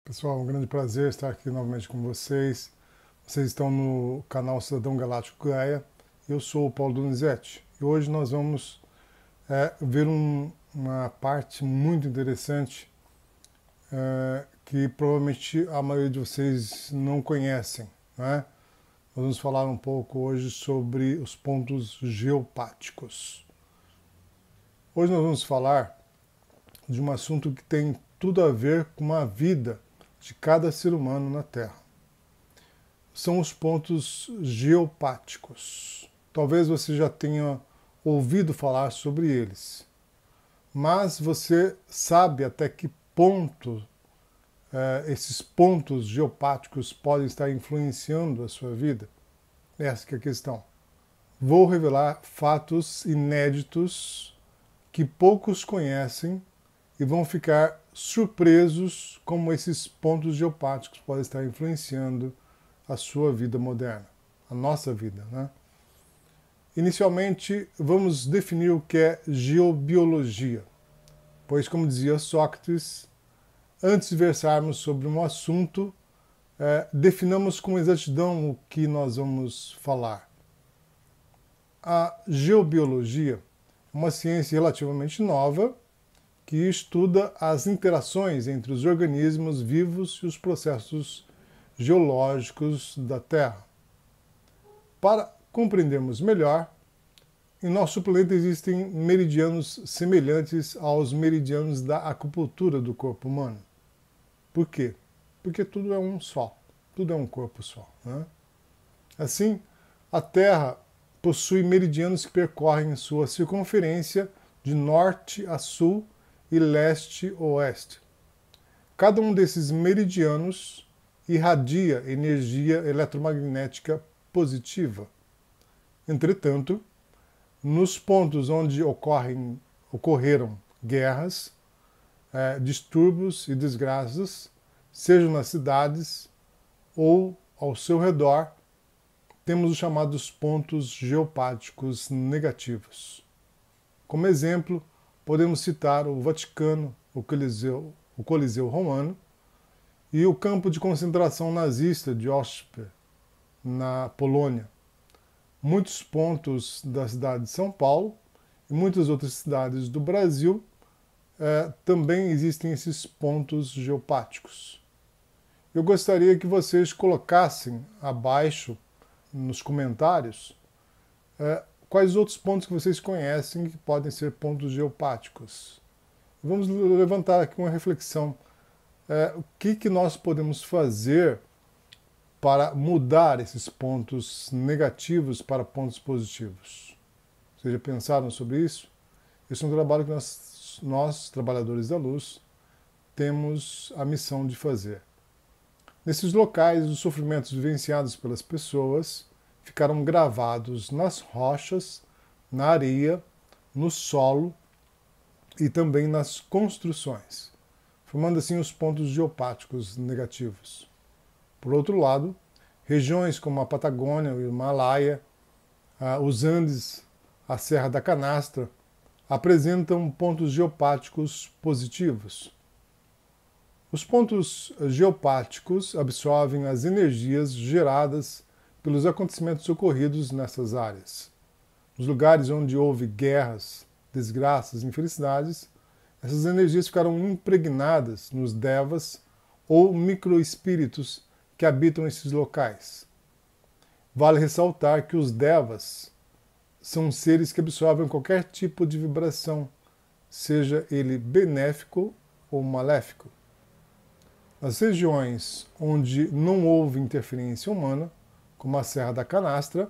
Pessoal, um grande prazer estar aqui novamente com vocês. Vocês estão no canal Cidadão Galáctico Gaia. Eu sou o Paulo Donizete e hoje nós vamos ver uma parte muito interessante que provavelmente a maioria de vocês não conhecem, né? Nós vamos falar um pouco hoje sobre os pontos geopáticos. Hoje nós vamos falar de um assunto que tem tudo a ver com a vida de cada ser humano na Terra. São os pontos geopáticos. Talvez você já tenha ouvido falar sobre eles, mas você sabe até que ponto esses pontos geopáticos podem estar influenciando a sua vida? Essa que é a questão. Vou revelar fatos inéditos que poucos conhecem e vão ficar surpresos como esses pontos geopáticos podem estar influenciando a sua vida moderna, a nossa vida, né? Inicialmente, vamos definir o que é geobiologia, pois, como dizia Sócrates, antes de versarmos sobre um assunto, definamos com exatidão o que nós vamos falar. A geobiologia é uma ciência relativamente nova que estuda as interações entre os organismos vivos e os processos geológicos da Terra. Para compreendermos melhor, em nosso planeta existem meridianos semelhantes aos meridianos da acupuntura do corpo humano. Por quê? Porque tudo é um só, tudo é um corpo só, né? Assim, a Terra possui meridianos que percorrem sua circunferência de norte a sul e leste-oeste. Cada um desses meridianos irradia energia eletromagnética positiva. Entretanto, nos pontos onde ocorreram guerras, distúrbios e desgraças, sejam nas cidades ou ao seu redor, temos os chamados pontos geopáticos negativos. Como exemplo, podemos citar o Vaticano, o Coliseu Romano e o campo de concentração nazista de Auschwitz, na Polônia. Muitos pontos da cidade de São Paulo e muitas outras cidades do Brasil também existem esses pontos geopáticos. Eu gostaria que vocês colocassem abaixo, nos comentários, quais outros pontos que vocês conhecem que podem ser pontos geopáticos. Vamos levantar aqui uma reflexão. O que nós podemos fazer para mudar esses pontos negativos para pontos positivos? Vocês já pensaram sobre isso? Esse é um trabalho que nós, trabalhadores da luz, temos a missão de fazer. Nesses locais, os sofrimentos vivenciados pelas pessoas ficaram gravados nas rochas, na areia, no solo e também nas construções, formando assim os pontos geopáticos negativos. Por outro lado, regiões como a Patagônia, o Himalaia, os Andes, a Serra da Canastra, apresentam pontos geopáticos positivos. Os pontos geopáticos absorvem as energias geradas pelos acontecimentos ocorridos nessas áreas. Nos lugares onde houve guerras, desgraças, infelicidades, essas energias ficaram impregnadas nos devas ou microespíritos que habitam esses locais. Vale ressaltar que os devas são seres que absorvem qualquer tipo de vibração, seja ele benéfico ou maléfico. Nas regiões onde não houve interferência humana, como a Serra da Canastra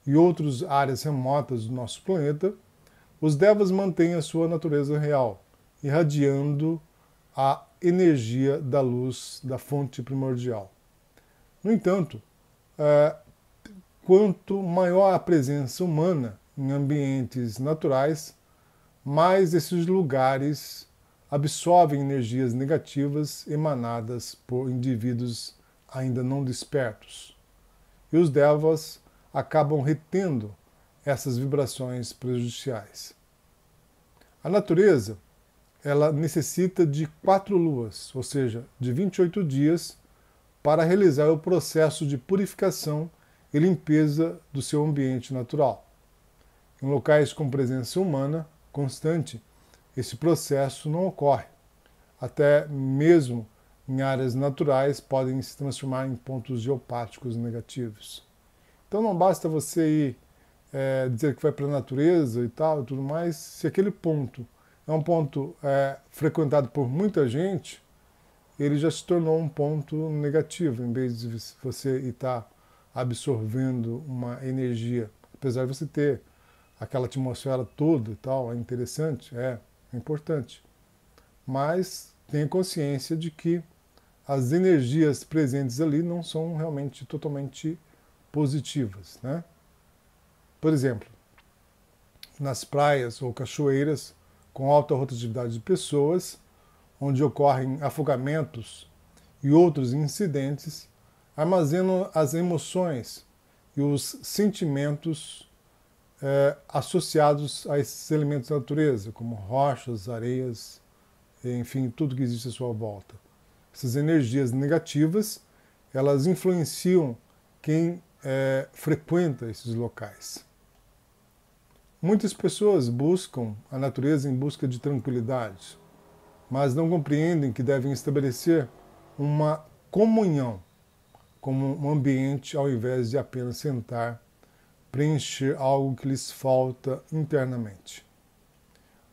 e outras áreas remotas do nosso planeta, os devas mantêm a sua natureza real, irradiando a energia da luz da fonte primordial. No entanto, quanto maior a presença humana em ambientes naturais, mais esses lugares absorvem energias negativas emanadas por indivíduos ainda não despertos. E os devas acabam retendo essas vibrações prejudiciais. A natureza ela necessita de 4 luas, ou seja, de 28 dias, para realizar o processo de purificação e limpeza do seu ambiente natural. Em locais com presença humana constante, esse processo não ocorre. Até mesmo em áreas naturais podem se transformar em pontos geopáticos negativos. Então não basta você ir dizer que vai para a natureza e tal e tudo mais, se aquele ponto é um ponto frequentado por muita gente, ele já se tornou um ponto negativo, em vez de você estar absorvendo uma energia. Apesar de você ter aquela atmosfera toda e tal, é interessante, é importante. Mas tenha consciência de que as energias presentes ali não são realmente totalmente positivas, né? Por exemplo, nas praias ou cachoeiras com alta rotatividade de pessoas, onde ocorrem afogamentos e outros incidentes, armazenam as emoções e os sentimentos associados a esses elementos da natureza, como rochas, areias, enfim, tudo que existe à sua volta. Essas energias negativas, elas influenciam quem frequenta esses locais. Muitas pessoas buscam a natureza em busca de tranquilidade, mas não compreendem que devem estabelecer uma comunhão como um ambiente ao invés de apenas sentar, preencher algo que lhes falta internamente.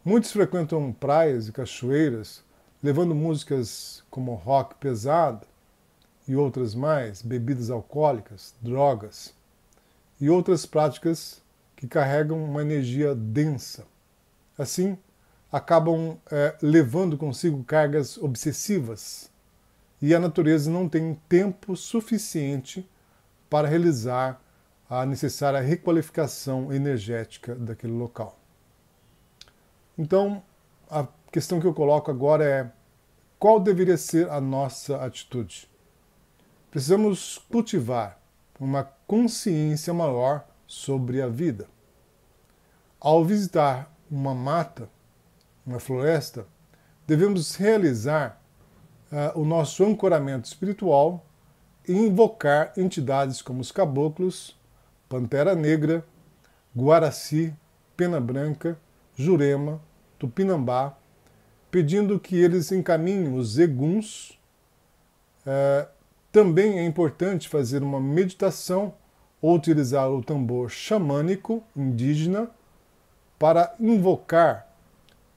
Muitos frequentam praias e cachoeiras levando músicas como rock pesado e outras mais, bebidas alcoólicas, drogas e outras práticas que carregam uma energia densa. Assim, acabam levando consigo cargas obsessivas e a natureza não tem tempo suficiente para realizar a necessária requalificação energética daquele local. Então, a questão que eu coloco agora é: qual deveria ser a nossa atitude? Precisamos cultivar uma consciência maior sobre a vida. Ao visitar uma mata, uma floresta, devemos realizar o nosso ancoramento espiritual e invocar entidades como os caboclos, pantera negra, guaraci, pena branca, jurema, tupinambá, pedindo que eles encaminhem os eguns. Também é importante fazer uma meditação ou utilizar o tambor xamânico indígena para invocar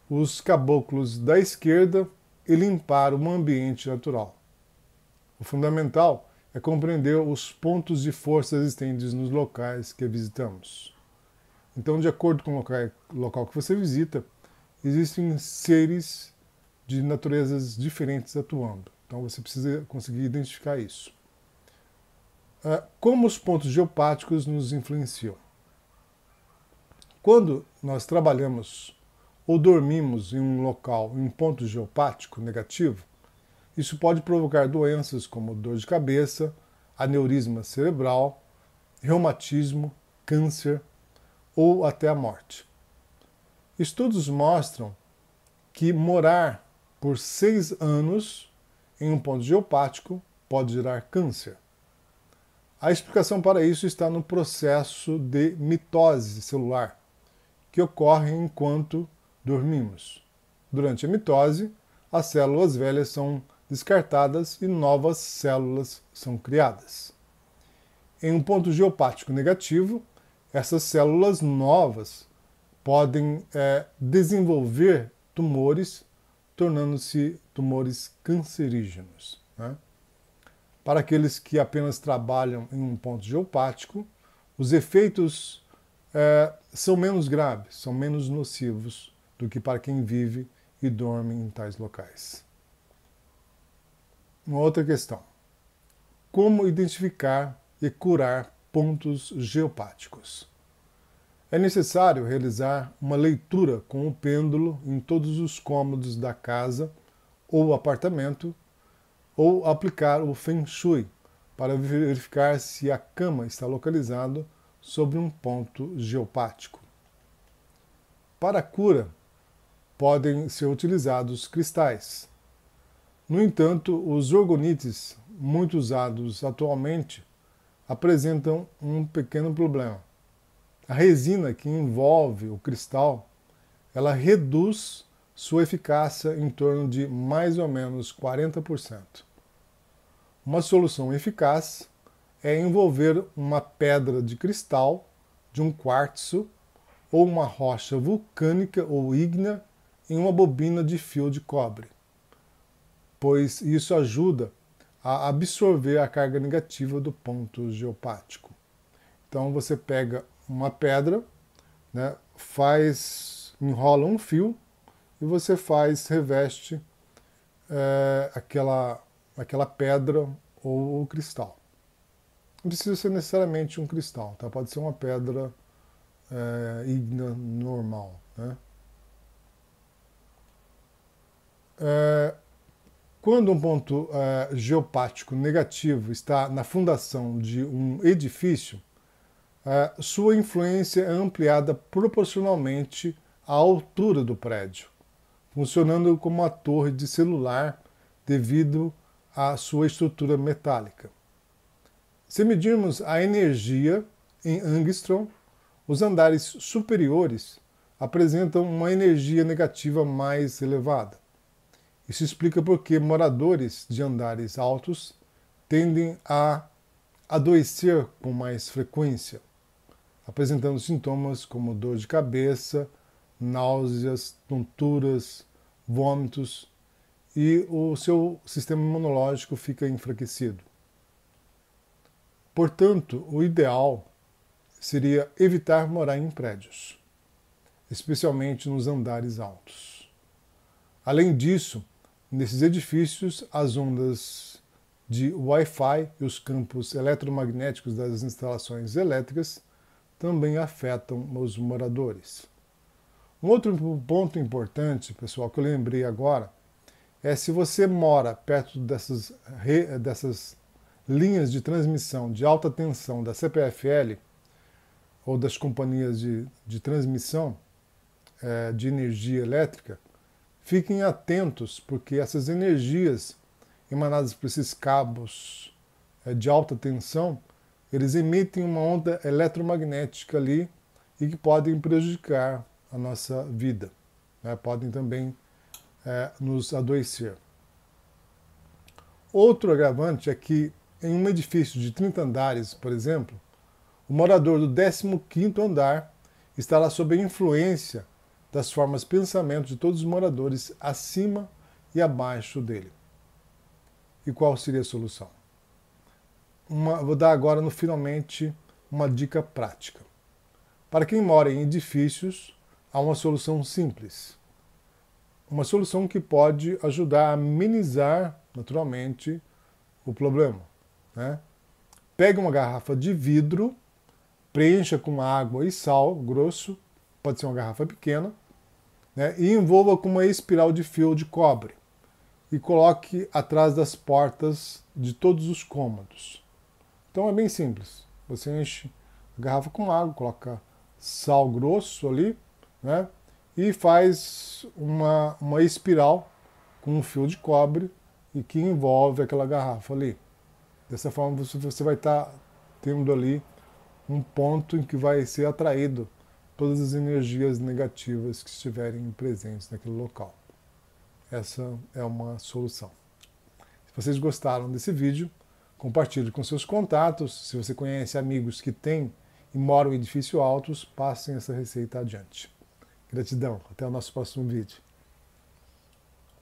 os caboclos da esquerda e limpar o ambiente natural. O fundamental é compreender os pontos de força existentes nos locais que visitamos. Então, de acordo com o local que você visita, existem seres de naturezas diferentes atuando. Então, você precisa conseguir identificar isso. Como os pontos geopáticos nos influenciam? Quando nós trabalhamos ou dormimos em um local, em um ponto geopático negativo, isso pode provocar doenças como dor de cabeça, aneurisma cerebral, reumatismo, câncer ou até a morte. Estudos mostram que morar por 6 anos em um ponto geopático pode gerar câncer. A explicação para isso está no processo de mitose celular, que ocorre enquanto dormimos. Durante a mitose, as células velhas são descartadas e novas células são criadas. Em um ponto geopático negativo, essas células novas podem desenvolver tumores, tornando-se tumores cancerígenos, né? Para aqueles que apenas trabalham em um ponto geopático, os efeitos são menos graves, são menos nocivos do que para quem vive e dorme em tais locais. Uma outra questão: como identificar e curar pontos geopáticos? É necessário realizar uma leitura com o pêndulo em todos os cômodos da casa ou apartamento, ou aplicar o Feng Shui para verificar se a cama está localizada sobre um ponto geopático. Para a cura, podem ser utilizados cristais. No entanto, os orgonites, muito usados atualmente, apresentam um pequeno problema. A resina que envolve o cristal, ela reduz sua eficácia em torno de mais ou menos 40%. Uma solução eficaz é envolver uma pedra de cristal, de um quartzo, ou uma rocha vulcânica ou ígnea em uma bobina de fio de cobre, pois isso ajuda a absorver a carga negativa do ponto geopático. Então você pega uma pedra, né, enrola um fio e você reveste aquela pedra ou cristal. Não precisa ser necessariamente um cristal, tá? Pode ser uma pedra ígnea normal, né? Quando um ponto geopático negativo está na fundação de um edifício, sua influência é ampliada proporcionalmente à altura do prédio, funcionando como uma torre de celular devido à sua estrutura metálica. Se medirmos a energia em angstrom, os andares superiores apresentam uma energia negativa mais elevada. Isso explica por que moradores de andares altos tendem a adoecer com mais frequência, apresentando sintomas como dor de cabeça, náuseas, tonturas, vômitos, e o seu sistema imunológico fica enfraquecido. Portanto, o ideal seria evitar morar em prédios, especialmente nos andares altos. Além disso, nesses edifícios, as ondas de Wi-Fi e os campos eletromagnéticos das instalações elétricas também afetam os moradores. Um outro ponto importante, pessoal, que eu lembrei agora, é se você mora perto dessas linhas de transmissão de alta tensão da CPFL ou das companhias de transmissão de energia elétrica, fiquem atentos, porque essas energias emanadas por esses cabos de alta tensão, eles emitem uma onda eletromagnética ali e que podem prejudicar a nossa vida, né? Podem também nos adoecer. Outro agravante é que em um edifício de 30 andares, por exemplo, o morador do 15º andar estará sob a influência das formas de pensamento de todos os moradores acima e abaixo dele. E qual seria a solução? Vou dar agora, finalmente, uma dica prática. Para quem mora em edifícios, há uma solução simples. Uma solução que pode ajudar a amenizar, naturalmente, o problema, né? Pegue uma garrafa de vidro, preencha com água e sal grosso, pode ser uma garrafa pequena, né? E envolva com uma espiral de fio de cobre e coloque atrás das portas de todos os cômodos. Então é bem simples. Você enche a garrafa com água, coloca sal grosso ali, né? E faz uma espiral com um fio de cobre e que envolve aquela garrafa ali. Dessa forma você vai estar tendo ali um ponto em que vai ser atraído todas as energias negativas que estiverem presentes naquele local. Essa é uma solução. Se vocês gostaram desse vídeo, compartilhe com seus contatos. Se você conhece amigos que têm e moram em edifícios altos, passem essa receita adiante. Gratidão. Até o nosso próximo vídeo.